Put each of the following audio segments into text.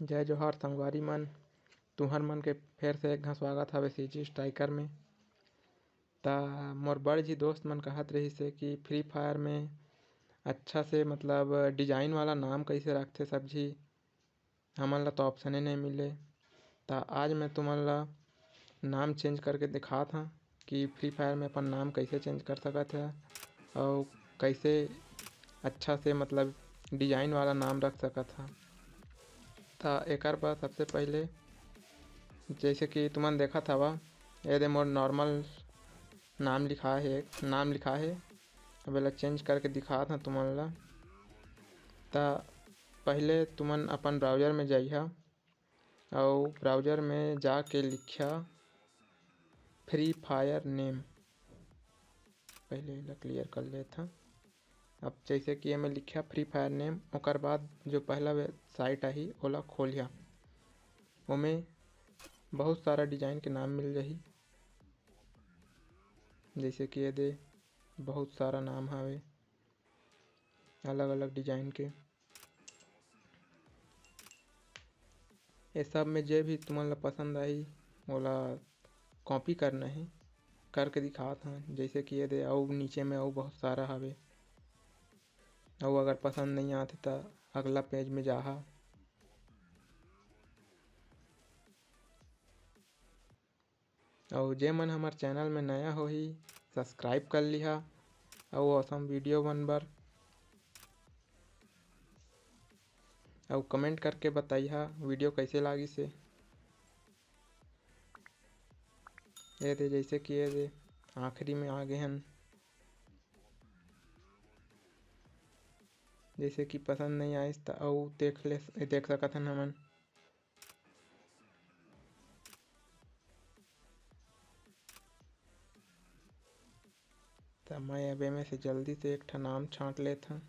जय जोहार संगवारी मन, तुहर मन के फेर से एक घास स्वागत हवे सीजी स्ट्राइकर में। ता मोर बड़ जी दोस्त मन कहत रहिस है कि फ्री फायर में अच्छा से मतलब डिजाइन वाला नाम कइसे रखथे सब झी, हमन ला तो ऑप्शने नहीं मिले। ता आज मैं तुमन ला नाम चेंज करके दिखात हूँ कि फ्री फायर में अपन नाम कैसे चेंज कर सकत है और कैसे अच्छा से मतलब डिजाइन वाला नाम रख सकत है। ता एकर बर सबसे पहले जैसे कि तुमन देखत हवा ये मोर नॉर्मल नाम लिखा है। अब एला चेंज करके दिखात हूँ तुमन ला। ता पहले तुमन अपन ब्राउज़र में जाइहा और ब्राउज़र में जाके लिखिया फ्री फायर नेम। पहले एला क्लियर कर लेता। अब जैसे कि मैं लिखिया फ्री फायर नेम, ओकर बाद जो पहला वेबसाइट आही ओला खोलिया। ओमे बहुत सारा डिजाइन के नाम मिल जाही, जैसे कि ये दे बहुत सारा नाम हवे अलग अलग डिजाइन के। ये सब में जे भी तुमन ला पसंद आई ओला कॉपी करना है, करके दिखात हूँ। जैसे कि ये दे और नीचे में और बहुत सारा हवे, और अगर पसंद नहीं आते तो अगला पेज में जाहा। और जे मन हमार चैनल में नया होही सब्सक्राइब कर लिहा और औसम वीडियो मन बर और कमेंट करके बताइहा वीडियो कैसे लागिस है। ये दे जैसे कि ये दे आखिरी में आ गए हन, जैसे कि पसंद नहीं आइस तो और देख सकत हन हमन। तो मैं अब में से जल्दी से एक ठा नाम छांट लेता हूँ।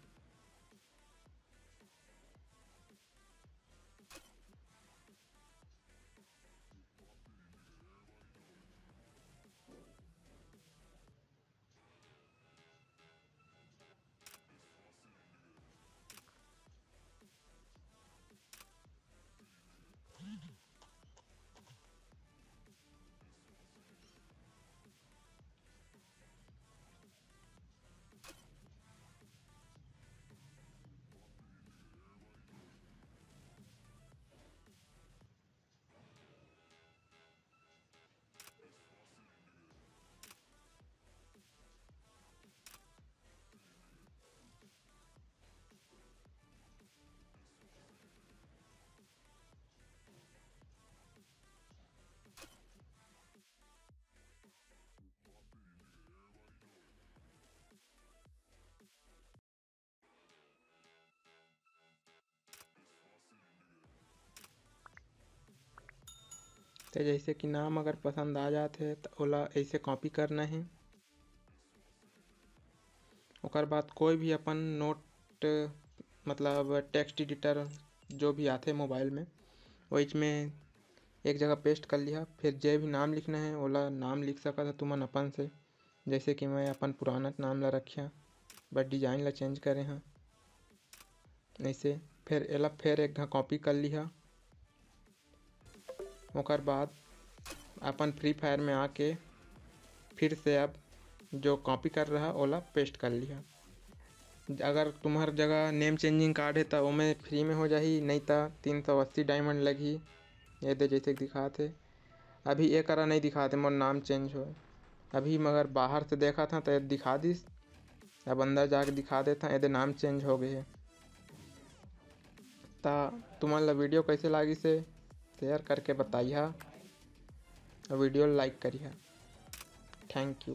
तो जैसे कि नाम अगर पसंद आ जाते तो ओला ऐसे कॉपी करना है। ओकर बाद कोई भी अपन नोट मतलब टेक्स्ट एडिटर जो भी आते मोबाइल में वही में एक जगह पेस्ट कर लिया। फिर जे भी नाम लिखना है ओला नाम लिख सकत है तुमन अपन से। जैसे कि मैं अपन पुराना नाम ला रखिया बट डिजाइन ला चेंज करे हाँ ऐसे। फिर एला फिर एक घा कॉपी कर लिया। ओकर बाद अपन फ्री फायर में आके फिर से अब जो कॉपी कर रहा ओला पेस्ट कर लिया। अगर तुम्हार जगह नेम चेंजिंग कार्ड है तो ओमे फ्री में हो जाही, नहीं तो 380 डायमंड लगही। ये दे जैसे दिखाते अभी ये करा नहीं दिखाते मोर नाम चेंज हो अभी, मगर बाहर से देखा था तो दिखा दिस। अब अंदर जाके दिखा देता ये नाम चेंज हो गए है। ता तुमन ला वीडियो कैसे लागी से शेयर करके बताइहा और वीडियो लाइक करिहा। Thank you.